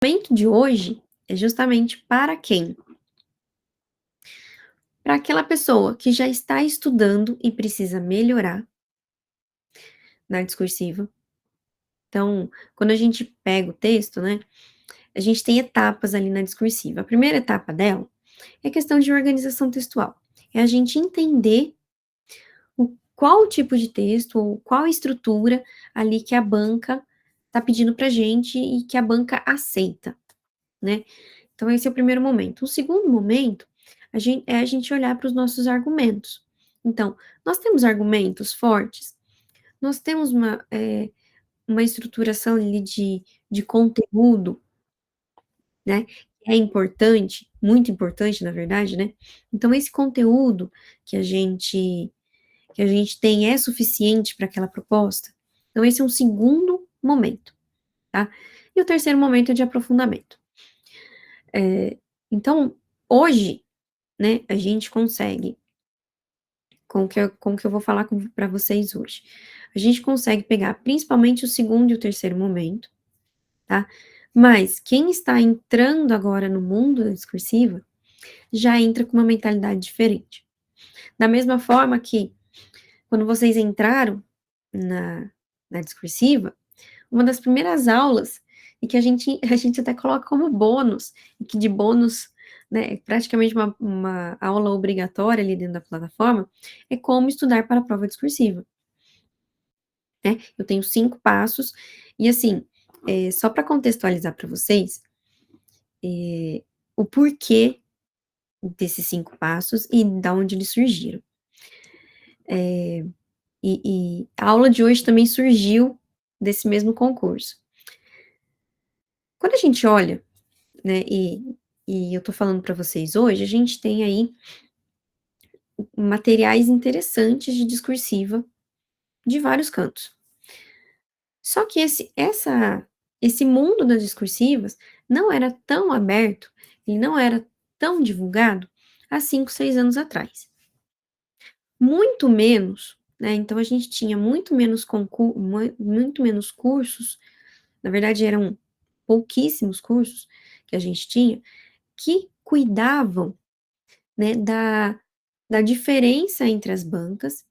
O momento de hoje é justamente para quem? Para aquela pessoa que já está estudando e precisa melhorar na discursiva. Então, quando a gente pega o texto, né, a gente tem etapas ali na discursiva. A primeira etapa dela é questão de organização textual. É a gente entender qual o tipo de texto ou qual a estrutura ali que a banca está pedindo para gente e que a banca aceita, né? Então, esse é o primeiro momento. O segundo momento é a gente olhar para os nossos argumentos. Então, nós temos argumentos fortes, nós temos uma estruturação ali de conteúdo, né? Que é importante, muito importante, na verdade, né? Então, esse conteúdo que a gente que a gente tem é suficiente para aquela proposta? Então, esse é um segundo momento, tá? E o terceiro momento é de aprofundamento. Então, hoje, né, a gente consegue, com o que eu vou falar para vocês hoje, a gente consegue pegar principalmente o segundo e o terceiro momento, tá? Mas quem está entrando agora no mundo da discursiva já entra com uma mentalidade diferente. Da mesma forma que quando vocês entraram na, na discursiva, uma das primeiras aulas, e que a gente até coloca como bônus, e que de bônus, né, é praticamente uma aula obrigatória ali dentro da plataforma, é como estudar para a prova discursiva, né? Eu tenho 5 passos, e assim, só para contextualizar para vocês, o porquê desses 5 passos e da onde eles surgiram. E a aula de hoje também surgiu desse mesmo concurso. Quando a gente olha, né, e eu tô falando para vocês hoje, a gente tem aí materiais interessantes de discursiva de vários cantos. Só que esse mundo das discursivas não era tão aberto, ele não era tão divulgado há 5, 6 anos atrás. Muito menos, né, então a gente tinha muito menos cursos, na verdade eram pouquíssimos cursos que a gente tinha, que cuidavam, né, da diferença entre as bancas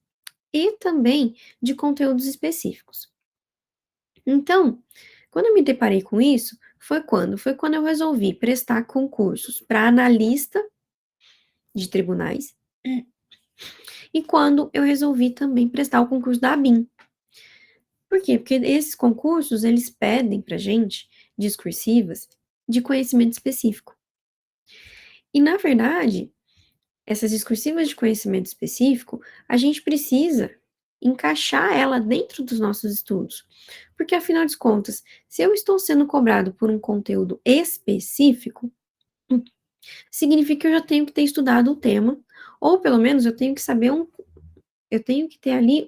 e também de conteúdos específicos. Então, quando eu me deparei com isso, foi quando? Foi quando eu resolvi prestar concursos para analista de tribunais e quando eu resolvi também prestar o concurso da ABIN. Por quê? Porque esses concursos, eles pedem pra gente discursivas de conhecimento específico. E, na verdade, essas discursivas de conhecimento específico, a gente precisa encaixar ela dentro dos nossos estudos. Porque, afinal de contas, se eu estou sendo cobrado por um conteúdo específico, significa que eu já tenho que ter estudado o tema, ou pelo menos eu tenho que saber eu tenho que ter ali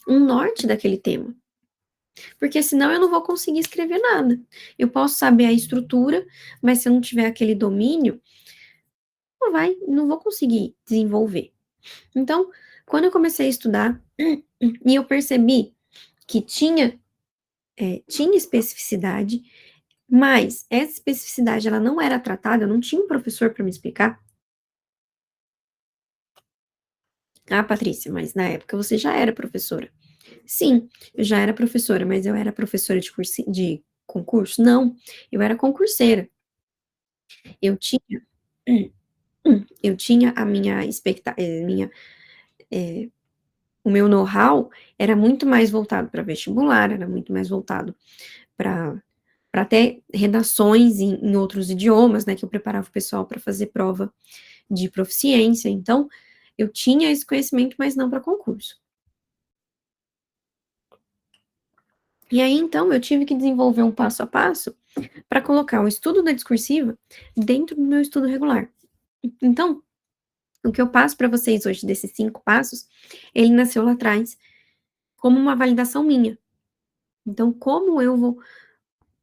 um norte daquele tema. Porque senão eu não vou conseguir escrever nada. Eu posso saber a estrutura, mas se eu não tiver aquele domínio, não vou conseguir desenvolver. Então, quando eu comecei a estudar, e eu percebi que tinha especificidade, mas essa especificidade ela não era tratada, eu não tinha um professor para me explicar. Ah, Patrícia, mas na época você já era professora. Sim, eu já era professora, mas eu era professora de concurso? Não, eu era concurseira. Eu tinha, eu tinha a minha o meu know-how era muito mais voltado para vestibular, era muito mais voltado para até redações em outros idiomas, né, que eu preparava o pessoal para fazer prova de proficiência. Então, eu tinha esse conhecimento, mas não para concurso. E aí, então, eu tive que desenvolver um passo a passo para colocar o estudo da discursiva dentro do meu estudo regular. Então, o que eu passo para vocês hoje desses 5 passos, ele nasceu lá atrás como uma validação minha. Então, como eu vou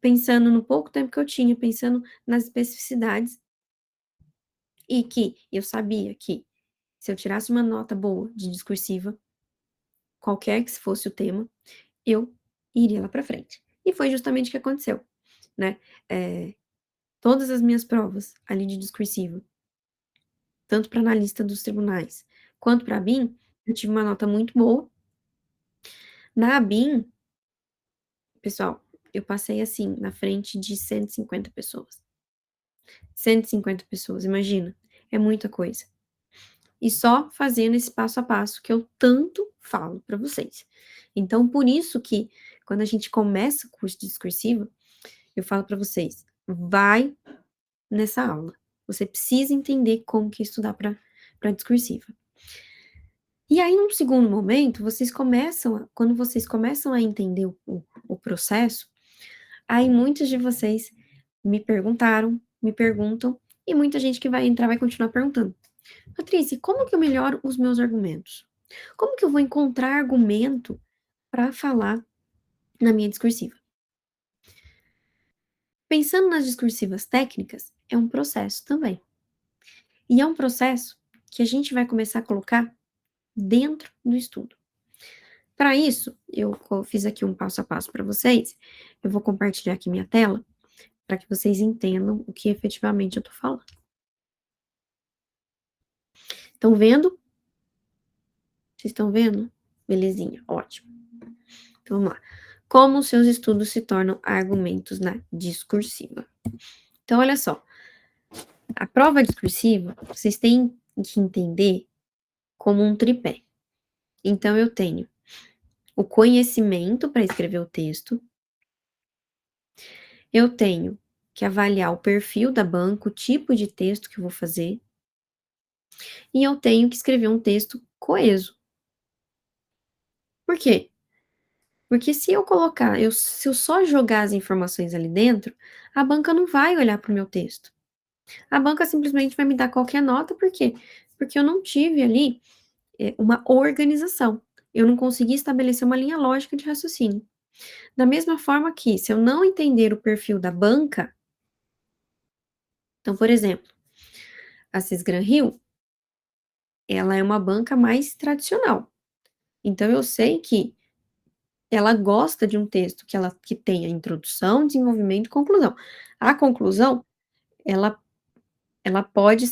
pensando no pouco tempo que eu tinha, pensando nas especificidades, e que eu sabia que se eu tirasse uma nota boa de discursiva, qualquer que fosse o tema, eu iria lá para frente. E foi justamente o que aconteceu. né, eh, todas as minhas provas ali de discursiva, tanto para analista dos tribunais, quanto para a BIM, eu tive uma nota muito boa. Na BIM, pessoal, eu passei, assim, na frente de 150 pessoas. 150 pessoas, imagina, é muita coisa. E só fazendo esse passo a passo que eu tanto falo para vocês. Então, por isso que quando a gente começa o curso de discursiva, eu falo para vocês: vai nessa aula. Você precisa entender como que estudar para discursiva. E aí, num segundo momento, quando vocês começam a entender o processo, aí muitos de vocês me perguntaram, me perguntam, e muita gente que vai entrar vai continuar perguntando: Patrícia, como que eu melhoro os meus argumentos? Como que eu vou encontrar argumento para falar na minha discursiva? Pensando nas discursivas técnicas, é um processo também. E é um processo que a gente vai começar a colocar dentro do estudo. Para isso, fiz aqui um passo a passo para vocês. Eu vou compartilhar aqui minha tela para que vocês entendam o que efetivamente eu estou falando. Estão vendo? Vocês estão vendo? Belezinha, ótimo. Então vamos lá. Como os seus estudos se tornam argumentos na discursiva. Então, olha só, a prova discursiva, vocês têm que entender como um tripé. Então, eu tenho o conhecimento para escrever o texto, eu tenho que avaliar o perfil da banca, o tipo de texto que eu vou fazer, e eu tenho que escrever um texto coeso. Por quê? Porque se eu colocar, se eu só jogar as informações ali dentro, a banca não vai olhar para o meu texto. A banca simplesmente vai me dar qualquer nota, por quê? Porque eu não tive ali uma organização. Eu não consegui estabelecer uma linha lógica de raciocínio. Da mesma forma que, se eu não entender o perfil da banca, então, por exemplo, a Cisgran Rio, ela é uma banca mais tradicional. Então, eu sei que ela gosta de um texto que tenha introdução, desenvolvimento e conclusão. A conclusão, ela, ela pode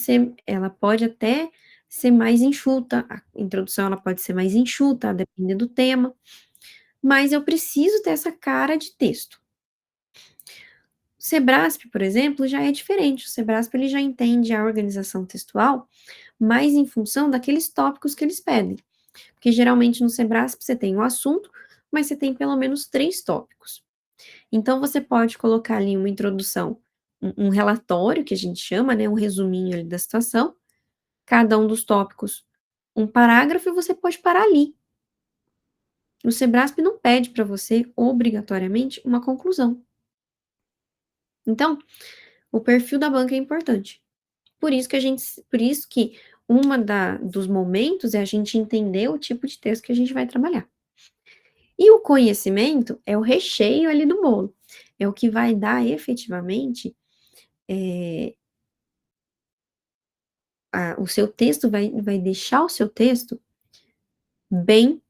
até ser mais enxuta, a introdução ela pode ser mais enxuta, dependendo do tema, mas eu preciso ter essa cara de texto. O Sebrasp, por exemplo, já é diferente. O Sebrasp ele já entende a organização textual mais em função daqueles tópicos que eles pedem. Porque geralmente no Sebrasp você tem o assunto, mas você tem pelo menos 3 tópicos. Então você pode colocar ali uma introdução, um relatório que a gente chama, né, um resuminho ali da situação, cada um dos tópicos um parágrafo e você pode parar ali. O Sebrasp não pede para você obrigatoriamente uma conclusão. Então, o perfil da banca é importante. Por isso que dos momentos é a gente entender o tipo de texto que a gente vai trabalhar. E o conhecimento é o recheio ali do bolo, é o que vai dar efetivamente, o seu texto vai deixar o seu texto bem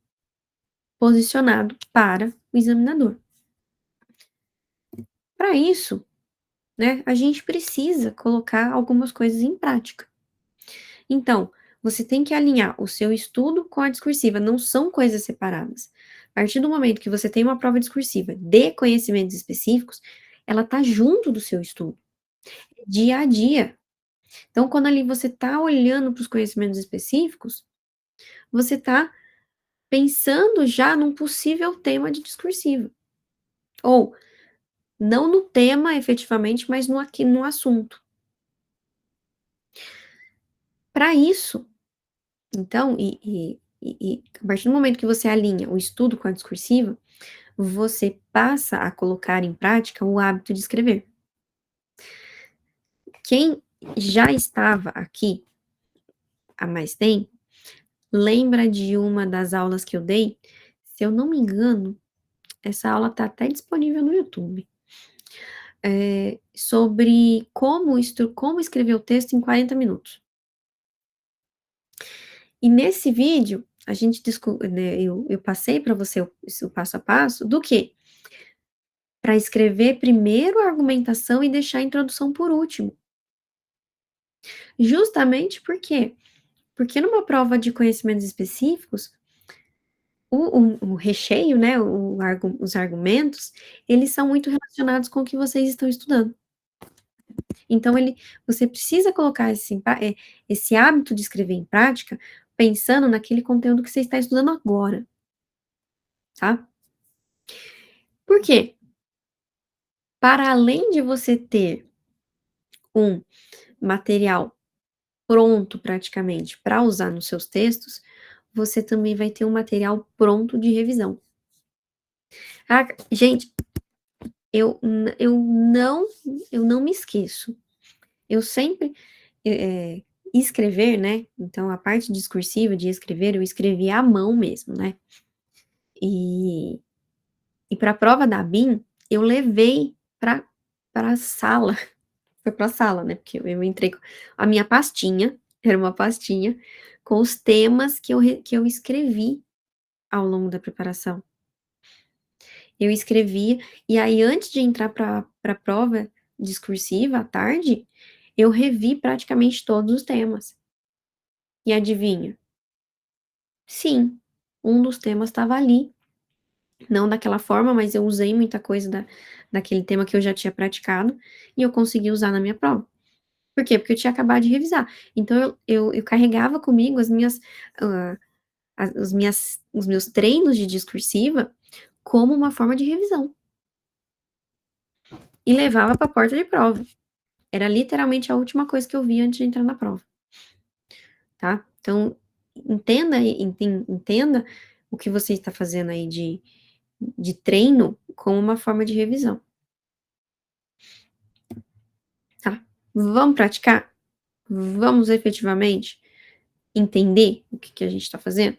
posicionado para o examinador. Para isso, né, a gente precisa colocar algumas coisas em prática. Então, você tem que alinhar o seu estudo com a discursiva, não são coisas separadas. A partir do momento que você tem uma prova discursiva de conhecimentos específicos, ela está junto do seu estudo, dia a dia. Então, quando ali você está olhando para os conhecimentos específicos, você está pensando já num possível tema de discursiva. Ou, não no tema efetivamente, mas no assunto. Para isso, então, a partir do momento que você alinha o estudo com a discursiva, você passa a colocar em prática o hábito de escrever. Quem já estava aqui há mais tempo, lembra de uma das aulas que eu dei? Se eu não me engano, essa aula está até disponível no YouTube. Sobre como escrever o texto em 40 minutos. E nesse vídeo, a gente né, eu passei para você o passo a passo do quê? para escrever primeiro a argumentação e deixar a introdução por último. Justamente por quê? Porque numa prova de conhecimentos específicos, o recheio, né, os argumentos, eles são muito relacionados com o que vocês estão estudando. Então você precisa colocar esse hábito de escrever em prática, pensando naquele conteúdo que você está estudando agora, tá. Por quê? Para além de você ter um material pronto praticamente para usar nos seus textos, você também vai ter um material pronto de revisão. Ah, gente, eu n eu não me esqueço. Eu sempre, escrever, né, então a parte discursiva de escrever, eu escrevi à mão mesmo, né. E para a prova da BIM, eu levei pra sala, foi pra sala, né, porque eu entrei com a minha pastinha, era uma pastinha, com os temas que eu escrevi ao longo da preparação. Eu escrevia, e aí antes de entrar pra prova discursiva à tarde, eu revi praticamente todos os temas. E adivinha? Sim, um dos temas estava ali, não daquela forma, mas eu usei muita coisa daquele tema que eu já tinha praticado, e eu consegui usar na minha prova. Por quê? Porque eu tinha acabado de revisar. Então eu carregava comigo as minhas, hã, os meus treinos de discursiva como uma forma de revisão, e levava para a porta de prova. Era literalmente a última coisa que eu via antes de entrar na prova, tá. Então entenda o que você está fazendo aí de treino como uma forma de revisão, tá. Vamos praticar? Vamos efetivamente entender o que a gente está fazendo?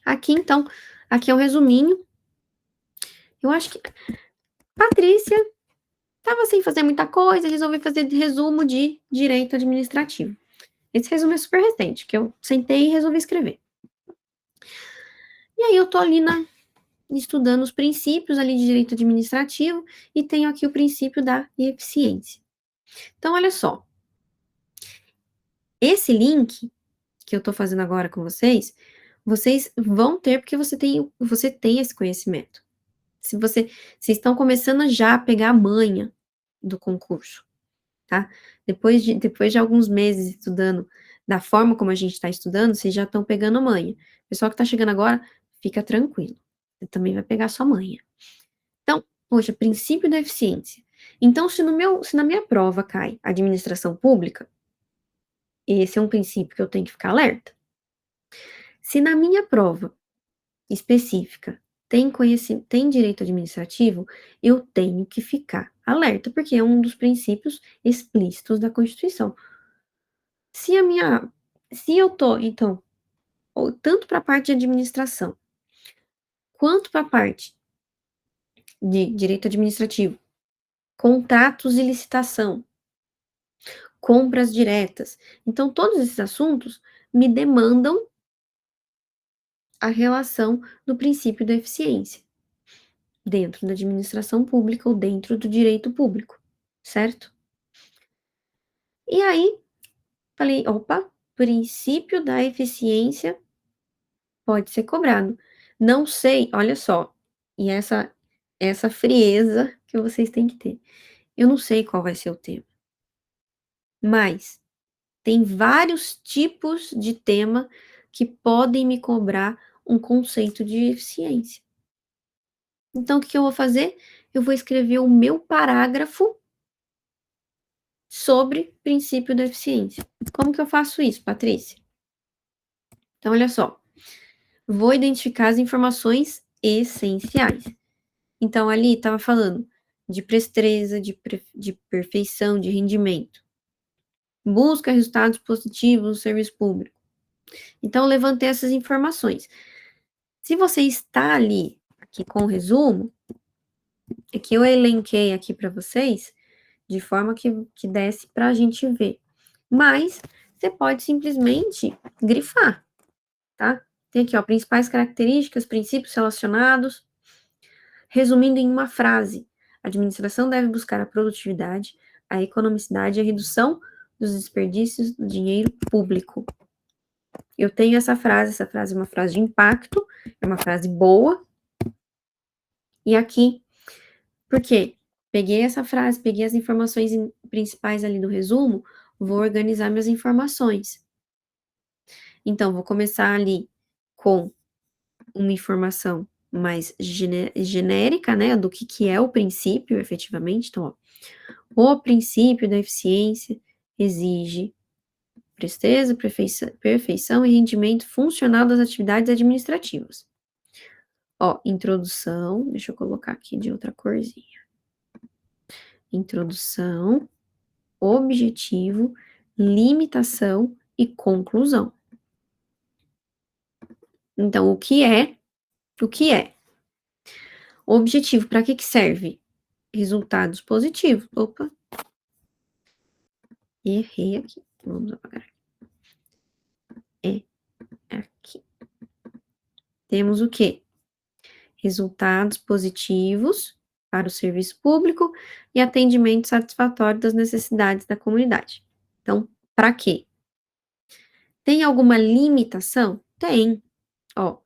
Aqui então, aqui é um resuminho. Eu acho que Patrícia estava sem fazer muita coisa, resolvi fazer resumo de direito administrativo. Esse resumo é super recente, que eu sentei e resolvi escrever. E aí eu tô ali estudando os princípios ali de direito administrativo e tenho aqui o princípio da eficiência. Então olha só, esse link que eu tô fazendo agora com vocês vão ter porque você tem esse conhecimento. Se vocês estão começando já a pegar a manha do concurso, tá. Depois de alguns meses estudando da forma como a gente está estudando, vocês já estão pegando manha. O pessoal que está chegando agora, fica tranquilo, você também vai pegar sua manha. Então, poxa, princípio da eficiência. Então se na minha prova cai administração pública, esse é um princípio que eu tenho que ficar alerta. Se na minha prova específica tem direito administrativo, eu tenho que ficar alerta, porque é um dos princípios explícitos da Constituição. Se a minha se eu tô, então, ou tanto para a parte de administração, quanto para a parte de direito administrativo, contratos de licitação, compras diretas, então todos esses assuntos me demandam a relação do princípio da eficiência, dentro da administração pública ou dentro do direito público, certo? E aí, falei: "Opa, princípio da eficiência pode ser cobrado". Não sei, olha só, e essa frieza que vocês têm que ter. Eu não sei qual vai ser o tema, mas tem vários tipos de tema que podem me cobrar um conceito de eficiência. Então o que que eu vou fazer? Eu vou escrever o meu parágrafo sobre princípio da eficiência. Como que eu faço isso, Patrícia? Então olha só, vou identificar as informações essenciais. Então ali estava falando de presteza, de perfeição, de rendimento. Busca resultados positivos no serviço público. Então eu levantei essas informações. Se você está ali, aqui com o resumo, é que eu elenquei aqui para vocês, de forma que desse para a gente ver. Mas você pode simplesmente grifar, tá? Tem aqui, ó, principais características, princípios relacionados. Resumindo em uma frase, a administração deve buscar a produtividade, a economicidade e a redução dos desperdícios do dinheiro público. Eu tenho essa frase é uma frase de impacto, é uma frase boa. E aqui, por quê? Peguei essa frase, peguei as informações principais ali do resumo, vou organizar minhas informações. Então, vou começar ali com uma informação mais genérica, né, do que é o princípio, efetivamente. Então, ó, o princípio da eficiência exige presteza, perfeição e rendimento funcional das atividades administrativas. Ó, introdução, deixa eu colocar aqui de outra corzinha. Introdução, objetivo, limitação e conclusão. Então, o que é? O que é? O objetivo, para que serve? Resultados positivos. Opa, errei aqui. Vamos apagar. É aqui. Temos o quê? Resultados positivos para o serviço público e atendimento satisfatório das necessidades da comunidade. Então, para quê? Tem alguma limitação? Tem. Ó,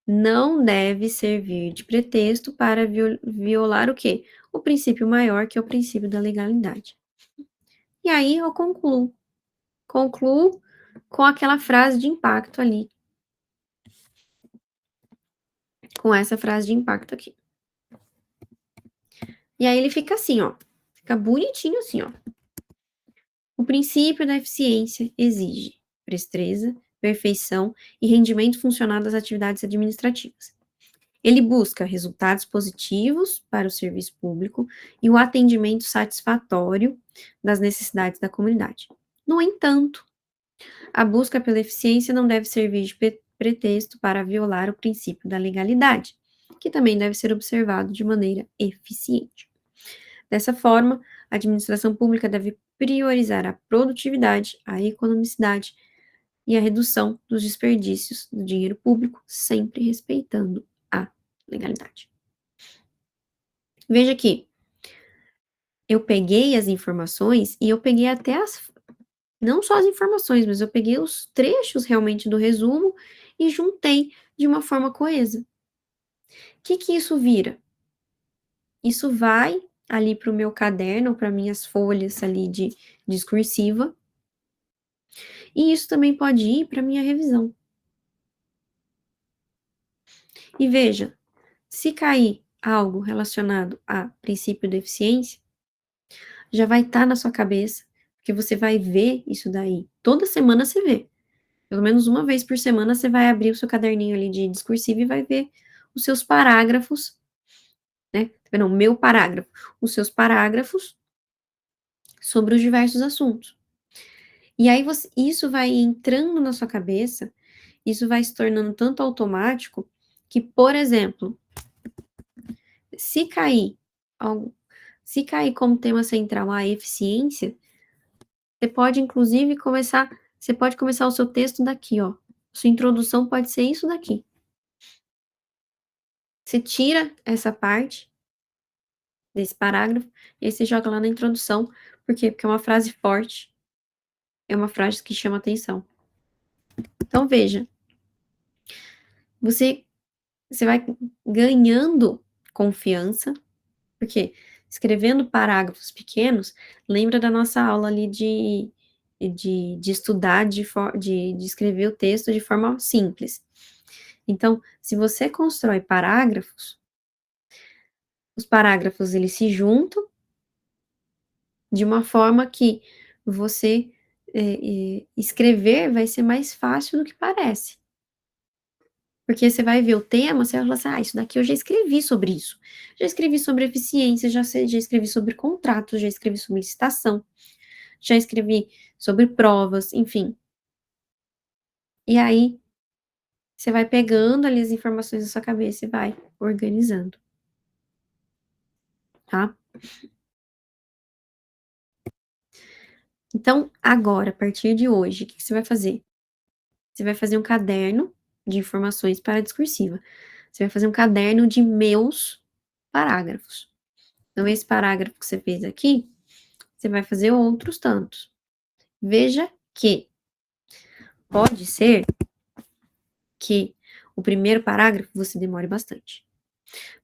não deve servir de pretexto para violar o quê? O princípio maior, que é o princípio da legalidade. E aí eu concluo. Concluo com aquela frase de impacto ali. Com essa frase de impacto aqui. E aí ele fica assim, ó. Fica bonitinho assim, ó. O princípio da eficiência exige presteza, perfeição e rendimento funcional das atividades administrativas. Ele busca resultados positivos para o serviço público e o atendimento satisfatório das necessidades da comunidade. No entanto, a busca pela eficiência não deve servir de pretexto para violar o princípio da legalidade, que também deve ser observado de maneira eficiente. Dessa forma, a administração pública deve priorizar a produtividade, a economicidade e a redução dos desperdícios do dinheiro público, sempre respeitando a legalidade. Veja aqui, eu peguei as informações e eu peguei até não só as informações, mas eu peguei os trechos realmente do resumo e juntei de uma forma coesa. O que isso vira? Isso vai ali para o meu caderno, para minhas folhas ali de discursiva, e isso também pode ir para minha revisão. E veja, se cair algo relacionado a princípio da eficiência, já vai estar na sua cabeça, porque você vai ver isso daí. Toda semana você vê. Pelo menos uma vez por semana você vai abrir o seu caderninho ali de discursivo e vai ver os seus parágrafos, né? Não, meu parágrafo. Os seus parágrafos sobre os diversos assuntos. E aí isso vai entrando na sua cabeça, isso vai se tornando tanto automático que, por exemplo, se cair algo, se cair como tema central a eficiência, você pode começar o seu texto daqui, ó. Sua introdução pode ser isso daqui. Você tira essa parte desse parágrafo e aí você joga lá na introdução. Por quê? Porque é uma frase forte, é uma frase que chama atenção. Então veja, você vai ganhando confiança, porque escrevendo parágrafos pequenos, lembra da nossa aula ali de estudar, de escrever o texto de forma simples. Então, se você constrói parágrafos, os parágrafos eles se juntam de uma forma que você escrever vai ser mais fácil do que parece. Porque você vai ver o tema, você vai falar assim, isso daqui eu já escrevi sobre isso. Já escrevi sobre eficiência, já escrevi sobre contratos, já escrevi sobre licitação, já escrevi sobre provas, enfim. E aí, você vai pegando ali as informações na sua cabeça e vai organizando, tá? Então, agora, a partir de hoje, o que você vai fazer? Você vai fazer um caderno de informações para a discursiva. Você vai fazer um caderno de meus parágrafos. Então, esse parágrafo que você fez aqui, você vai fazer outros tantos. Veja que pode ser que o primeiro parágrafo você demore bastante.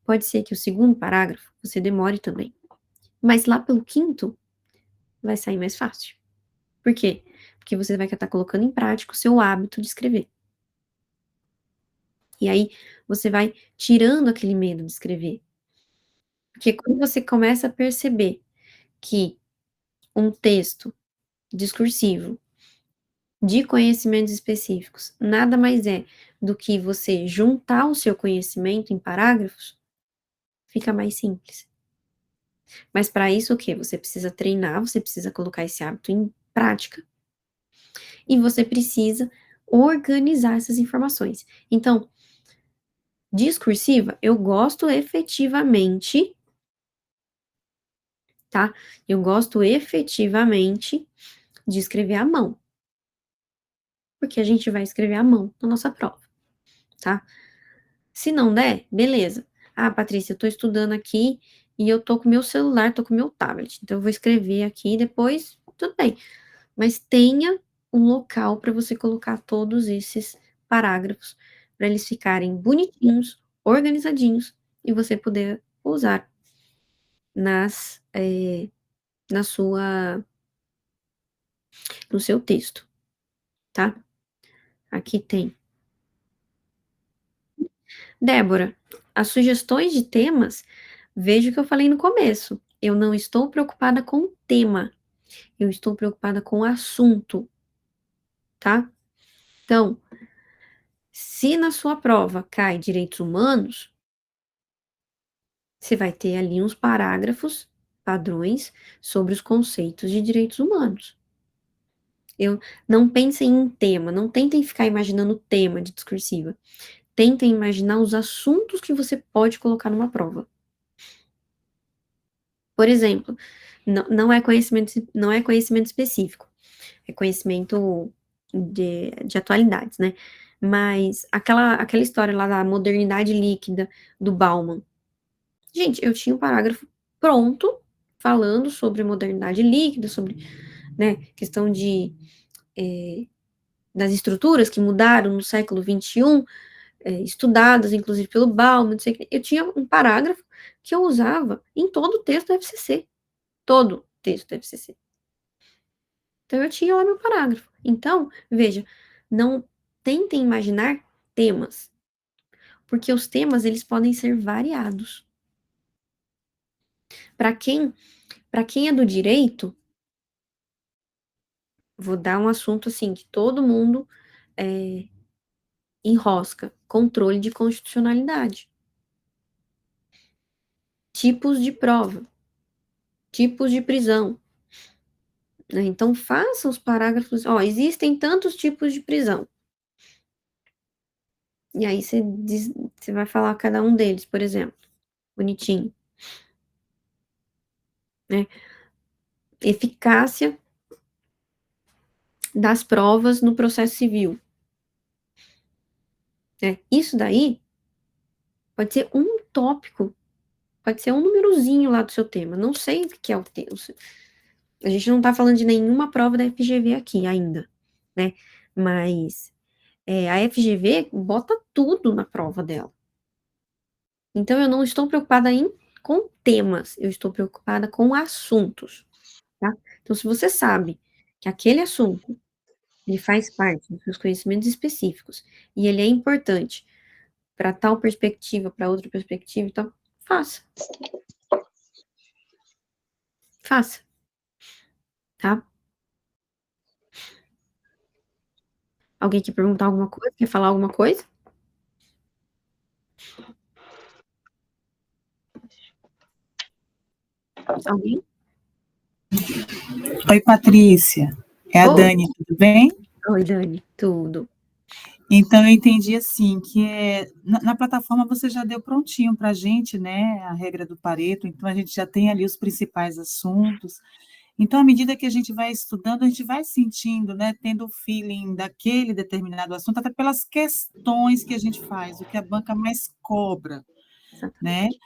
Pode ser que o segundo parágrafo você demore também. Mas lá pelo quinto, vai sair mais fácil. Por quê? Porque você vai estar colocando em prática o seu hábito de escrever. E aí, você vai tirando aquele medo de escrever. Porque quando você começa a perceber que um texto discursivo de conhecimentos específicos nada mais é do que você juntar o seu conhecimento em parágrafos, fica mais simples. Mas para isso o quê? Você precisa treinar, você precisa colocar esse hábito em prática e você precisa organizar essas informações. Então, discursiva, eu gosto efetivamente, tá? Eu gosto efetivamente de escrever à mão, porque a gente vai escrever à mão na nossa prova, tá? Se não der, beleza. Ah, Patrícia, eu tô estudando aqui e eu tô com meu celular, tô com meu tablet, então eu vou escrever aqui e depois, tudo bem. Mas tenha um local para você colocar todos esses parágrafos, para eles ficarem bonitinhos, organizadinhos e você poder usar nas, na sua, no seu texto, tá? Aqui tem. Débora, as sugestões de temas, veja o que eu falei no começo. Eu não estou preocupada com o tema, eu estou preocupada com o assunto, tá? Então, se na sua prova cai direitos humanos, você vai ter ali uns parágrafos padrões sobre os conceitos de direitos humanos. Eu não pensem em tema, não tentem ficar imaginando o tema de discursiva. Tentem imaginar os assuntos que você pode colocar numa prova. Por exemplo, não é conhecimento específico, é conhecimento de atualidades, né? Mas aquela história lá da modernidade líquida do Bauman. Gente, eu tinha um parágrafo pronto falando sobre modernidade líquida, sobre, né, questão das estruturas que mudaram no século XXI, estudadas inclusive pelo Bauman, não sei o quê. Eu tinha um parágrafo que eu usava em todo o texto do FCC. Todo o texto do FCC. Então eu tinha lá meu parágrafo. Então, veja, não tentem imaginar temas, porque os temas eles podem ser variados. Para quem é do direito, vou dar um assunto assim que todo mundo enrosca: controle de constitucionalidade, tipos de prova, tipos de prisão. Né? Então faça os parágrafos. Ó, existem tantos tipos de prisão. E aí você vai falar cada um deles, por exemplo, bonitinho, né? Eficácia das provas no processo civil. Né? Isso daí pode ser um tópico, pode ser um númerozinho lá do seu tema. Não sei o que é o tema. A gente não está falando de nenhuma prova da FGV aqui ainda, né? Mas a FGV bota tudo na prova dela. Então eu não estou preocupada com temas, eu estou preocupada com assuntos, tá? Então, se você sabe que aquele assunto ele faz parte dos seus conhecimentos específicos e ele é importante para tal perspectiva, para outra perspectiva, então faça. Faça, tá? Alguém quer perguntar alguma coisa? Quer falar alguma coisa? Alguém? Oi, Patrícia. É a Oi, Dani, tudo bem? oi, Dani, tudo. Então, eu entendi assim, que na plataforma você já deu prontinho para a gente, né, a regra do Pareto, então a gente já tem ali os principais assuntos. Então, à medida que a gente vai estudando, a gente vai sentindo, né, tendo o feeling daquele determinado assunto, até pelas questões que a gente faz, o que a banca mais cobra, né? Exatamente.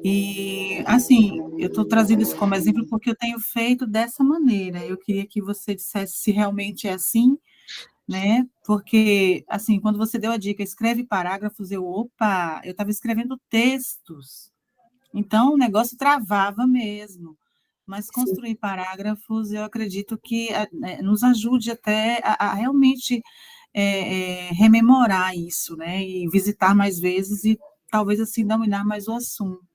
E, assim, eu estou trazendo isso como exemplo, porque eu tenho feito dessa maneira. Eu queria que você dissesse se realmente é assim, né, porque, assim, quando você deu a dica: "Escreve parágrafos", opa, eu estava escrevendo textos, então o negócio travava mesmo. Mas Sim, construir parágrafos, eu acredito que, nos ajude até a realmente, rememorar isso, né, e visitar mais vezes e talvez, assim, dominar mais o assunto.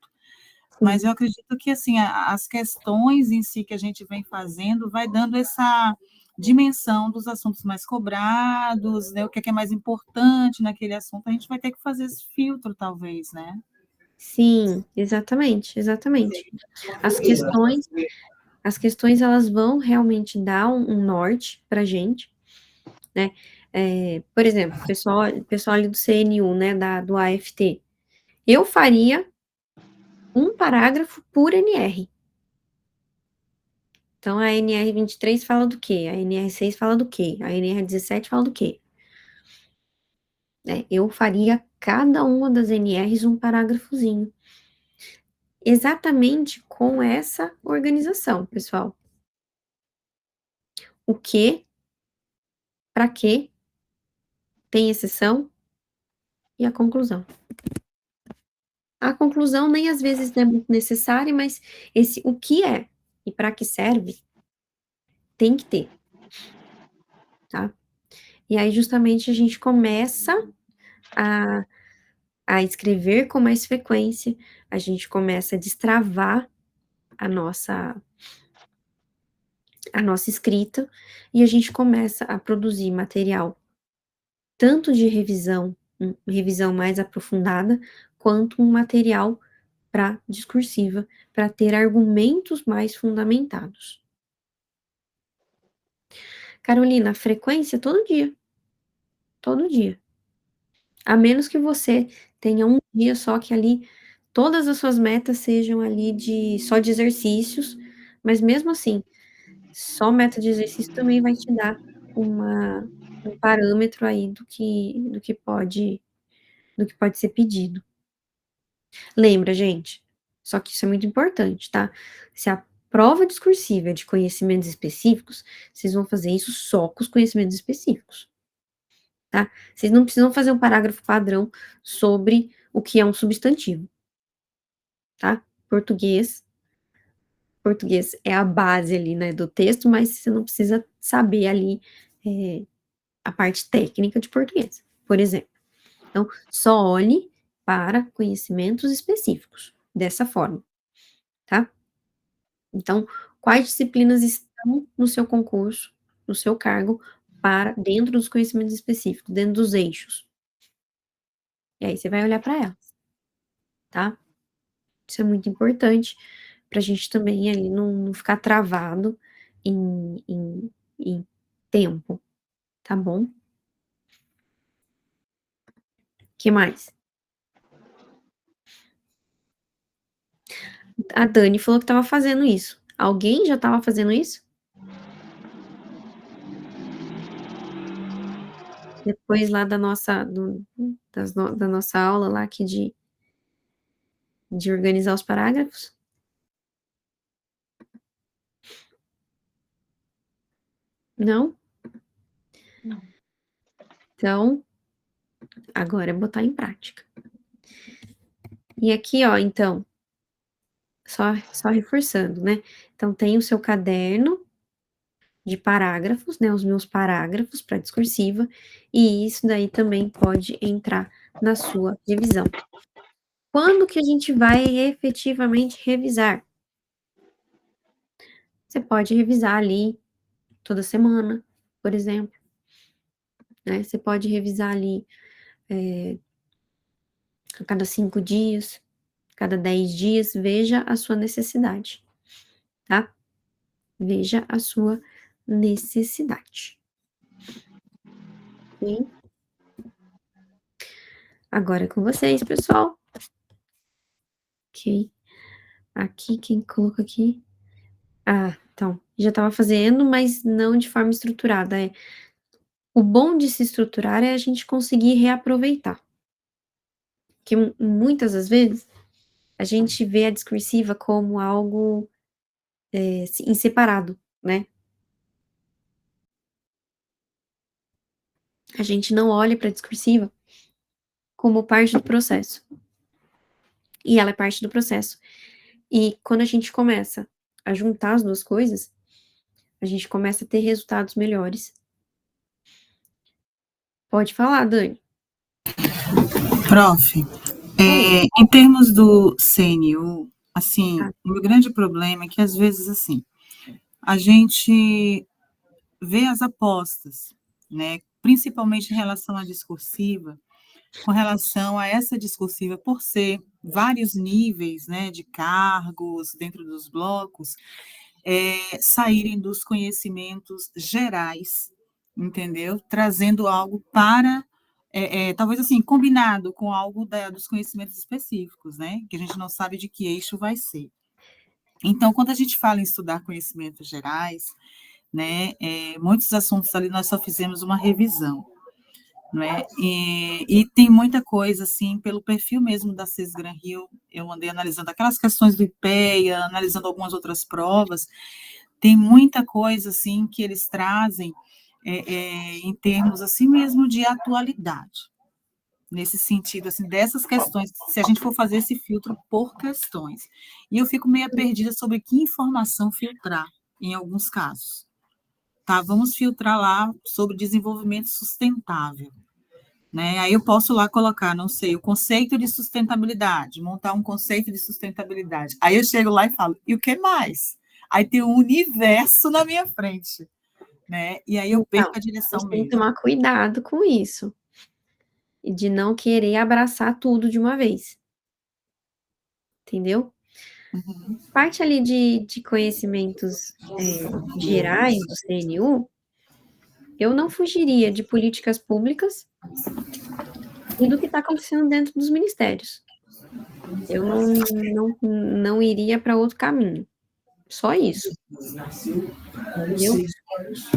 Mas sim. eu acredito que, assim, as questões em si que a gente vem fazendo vai dando essa dimensão dos assuntos mais cobrados, né, o que é mais importante naquele assunto, a gente vai ter que fazer esse filtro talvez, né. Sim, exatamente, exatamente. As questões as questões elas vão realmente dar um norte pra gente, né, por exemplo, pessoal ali do CNU, né, do AFT, eu faria um parágrafo por NR. Então a NR 23 fala do quê? A NR 6 fala do quê? A NR 17 fala do quê? Né, eu faria cada uma das NRs um parágrafozinho. Exatamente com essa organização, pessoal. O que, pra quê, tem exceção e a conclusão. A conclusão nem às vezes é muito necessária, mas esse o que é e para que serve, tem que ter, tá. E aí justamente a gente começa a escrever com mais frequência, a gente começa a destravar a nossa escrita, e a gente começa a produzir material, tanto de revisão, revisão mais aprofundada, quanto um material para discursiva, para ter argumentos mais fundamentados. Carolina, frequência todo dia, todo dia. A menos que você tenha um dia só que ali todas as suas metas sejam ali só de exercícios, mas mesmo assim, só meta de exercício também vai te dar um parâmetro aí do que pode ser pedido. Lembra, gente, só que isso é muito importante, tá? Se a prova discursiva é de conhecimentos específicos, vocês vão fazer isso só com os conhecimentos específicos, tá? Vocês não precisam fazer um parágrafo padrão sobre o que é um substantivo, tá? Português é a base ali, né, do texto, mas você não precisa saber ali, a parte técnica de português, por exemplo. Então, só olhe para conhecimentos específicos, dessa forma, tá? Então, quais disciplinas estão no seu concurso, no seu cargo, para dentro dos conhecimentos específicos, dentro dos eixos. E aí você vai olhar para elas, tá? Isso é muito importante para a gente também ali não ficar travado em tempo, tá bom? Que mais? A Dani falou que estava fazendo isso. Alguém já estava fazendo isso? Depois lá da nossa aula lá aqui de organizar os parágrafos? Não? Não. Então, agora é botar em prática. E aqui, ó, então, só reforçando, né? Então, tem o seu caderno de parágrafos, né? Os meus parágrafos para discursiva, e isso daí também pode entrar na sua revisão. Quando que a gente vai efetivamente revisar? Você pode revisar ali toda semana, por exemplo, né? Você pode revisar ali a cada 5 dias, cada 10 dias, veja a sua necessidade, tá? Veja a sua necessidade. Ok? Agora é com vocês, pessoal. Ok. Aqui, quem colocou aqui? Ah, então, já estava fazendo, mas não de forma estruturada. O bom de se estruturar é a gente conseguir reaproveitar. Que muitas das vezes a gente vê a discursiva como algo, em separado, né. A gente não olha para a discursiva como parte do processo, e ela é parte do processo. E quando a gente começa a juntar as 2 coisas, a gente começa a ter resultados melhores. Pode falar, Dani. Prof, Oi. em termos do CNU, assim, Tá. o meu grande problema é que às vezes, assim, a gente vê as apostas, né, principalmente em relação à discursiva, com relação a essa discursiva, por ser vários níveis, né, de cargos dentro dos blocos, saírem dos conhecimentos gerais, entendeu? Trazendo algo para, talvez assim, combinado com algo dos conhecimentos específicos, né? Que a gente não sabe de que eixo vai ser. Então, quando a gente fala em estudar conhecimentos gerais, né, muitos assuntos ali nós só fizemos uma revisão, não é? E tem muita coisa, assim, pelo perfil mesmo da CES Gran Rio, eu andei analisando aquelas questões do IPEA, analisando algumas outras provas, tem muita coisa, assim, que eles trazem em termos, assim mesmo, de atualidade, nesse sentido, assim, dessas questões, se a gente for fazer esse filtro por questões. E eu fico meio perdida sobre que informação filtrar, em alguns casos. Tá, vamos filtrar lá sobre desenvolvimento sustentável. Né? Aí eu posso lá colocar, não sei, o conceito de sustentabilidade, montar um conceito de sustentabilidade. Aí eu chego lá e falo, e o que mais? Aí tem um universo na minha frente, né? E aí eu Então, perco a a direção gente tem que mesmo. tomar cuidado com isso, e de não querer abraçar tudo de uma vez, entendeu? Uhum. Parte ali de conhecimentos, gerais do CNU, eu não fugiria de políticas públicas e do que está acontecendo dentro dos ministérios. Eu não iria para outro caminho, só isso, entendeu?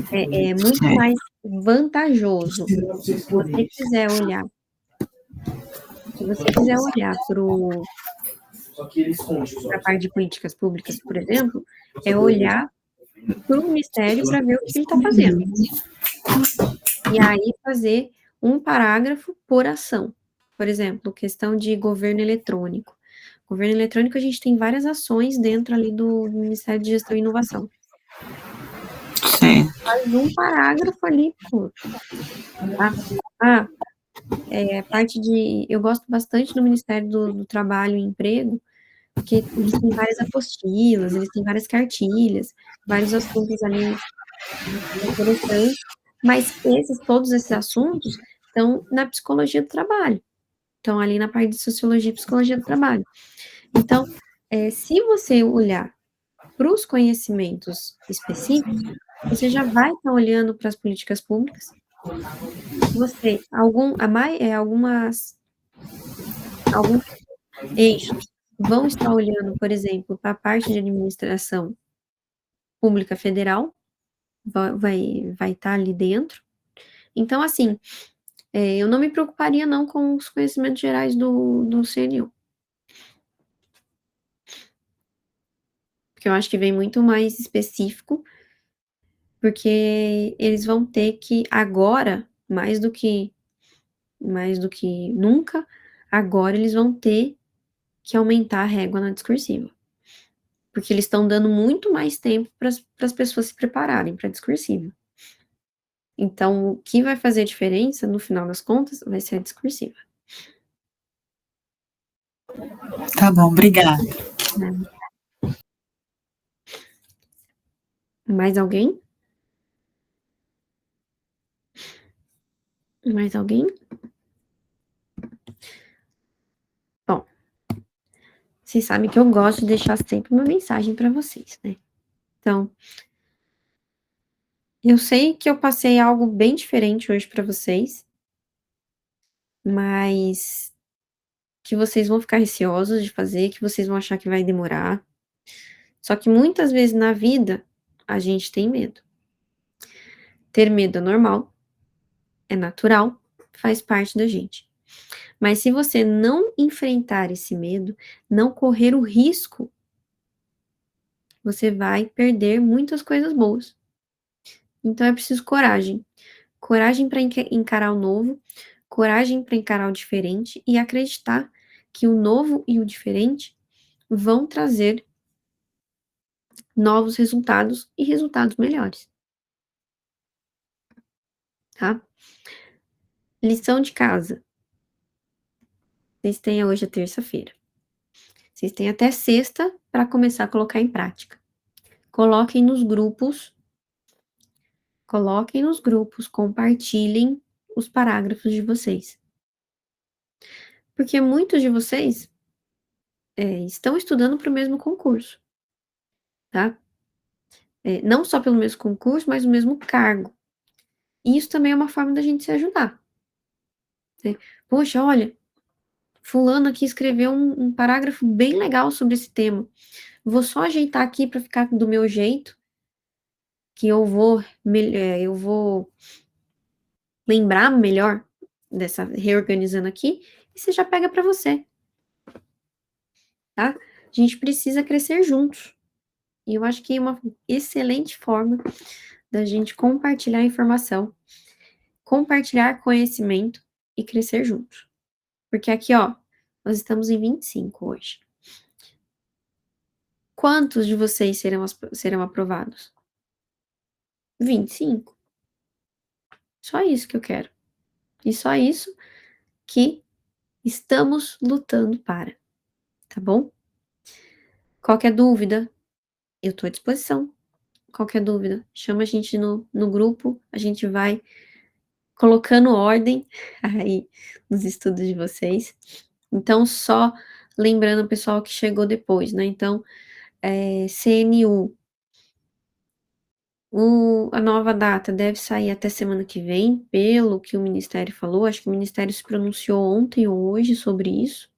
É muito mais vantajoso se você quiser olhar se você quiser olhar para a parte de políticas públicas, por exemplo, é olhar para o ministério para ver o que ele está fazendo. E aí fazer um parágrafo por ação. Por exemplo, questão de governo eletrônico. Governo eletrônico, a gente tem várias ações dentro ali do Ministério de Gestão e Inovação. Certo. Faz um parágrafo ali por, tá? Ah, parte de eu gosto bastante do Ministério do Trabalho e Emprego, porque eles têm várias apostilas, eles têm várias cartilhas, vários assuntos ali interessantes, mas todos esses assuntos estão na psicologia do trabalho, estão ali na parte de sociologia e psicologia do trabalho. Então, se você olhar para os conhecimentos específicos, você já vai estar olhando para as políticas públicas, você alguns eixos vão estar olhando, por exemplo, para a parte de administração pública federal, vai estar ali dentro. Então, assim, eu não me preocuparia não com os conhecimentos gerais do CNU, porque eu acho que vem muito mais específico, porque eles vão ter que agora, mais do que nunca, agora eles vão ter que aumentar a régua na discursiva, porque eles estão dando muito mais tempo para as pessoas se prepararem para a discursiva. Então, o que vai fazer a diferença, no final das contas, vai ser a discursiva, Tá bom, obrigada. né. Mais alguém? Mais alguém? Bom, vocês sabem que eu gosto de deixar sempre uma mensagem para vocês, né. Então, eu sei que eu passei algo bem diferente hoje para vocês, mas que vocês vão ficar receosos de fazer, que vocês vão achar que vai demorar. Só que muitas vezes na vida, a gente tem medo. Ter medo é normal, é natural, faz parte da gente. Mas se você não enfrentar esse medo, não correr o risco, você vai perder muitas coisas boas. Então é preciso coragem. Coragem para encarar o novo, coragem para encarar o diferente e acreditar que o novo e o diferente vão trazer novos resultados e resultados melhores, tá? Lição de casa. Vocês têm hoje a terça-feira. Vocês têm até sexta para começar a colocar em prática. Coloquem nos grupos, compartilhem os parágrafos de vocês. Porque muitos de vocês estão estudando para o mesmo concurso, tá? Não só pelo mesmo concurso, mas o mesmo cargo. E isso também é uma forma da gente se ajudar. Né? Poxa, olha, fulano aqui escreveu um parágrafo bem legal sobre esse tema. Vou só ajeitar aqui para ficar do meu jeito, que eu vou lembrar melhor dessa reorganizando aqui, e você já pega para você, tá? A gente precisa crescer juntos. E eu acho que é uma excelente forma da gente compartilhar informação, compartilhar conhecimento e crescer juntos. Porque aqui, ó, nós estamos em 25 hoje. Quantos de vocês serão aprovados? 25. Só isso que eu quero. E só isso que estamos lutando para, tá bom? Qualquer dúvida, eu estou à disposição. Qualquer dúvida, chama a gente no grupo, a gente vai colocando ordem aí nos estudos de vocês. Então, só lembrando o pessoal que chegou depois, né? Então, CNU, a nova data deve sair até semana que vem, pelo que o Ministério falou. Acho que o Ministério se pronunciou ontem ou hoje sobre isso.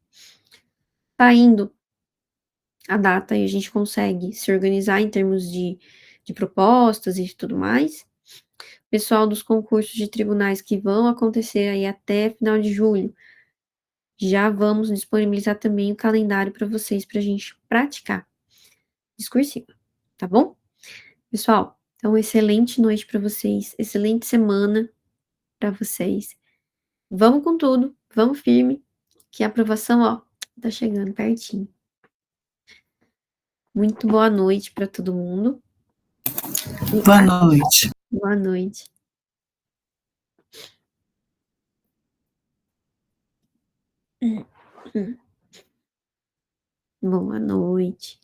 Tá indo a data e a gente consegue se organizar em termos de propostas e tudo mais. Pessoal dos concursos de tribunais que vão acontecer aí até final de julho, já vamos disponibilizar também o calendário para vocês, para a gente praticar discursiva, tá bom? Pessoal, então, excelente noite para vocês, excelente semana para vocês. Vamos com tudo, vamos firme, que a aprovação, ó, tá chegando pertinho. Muito boa noite para todo mundo. Boa noite. Boa noite. Boa noite.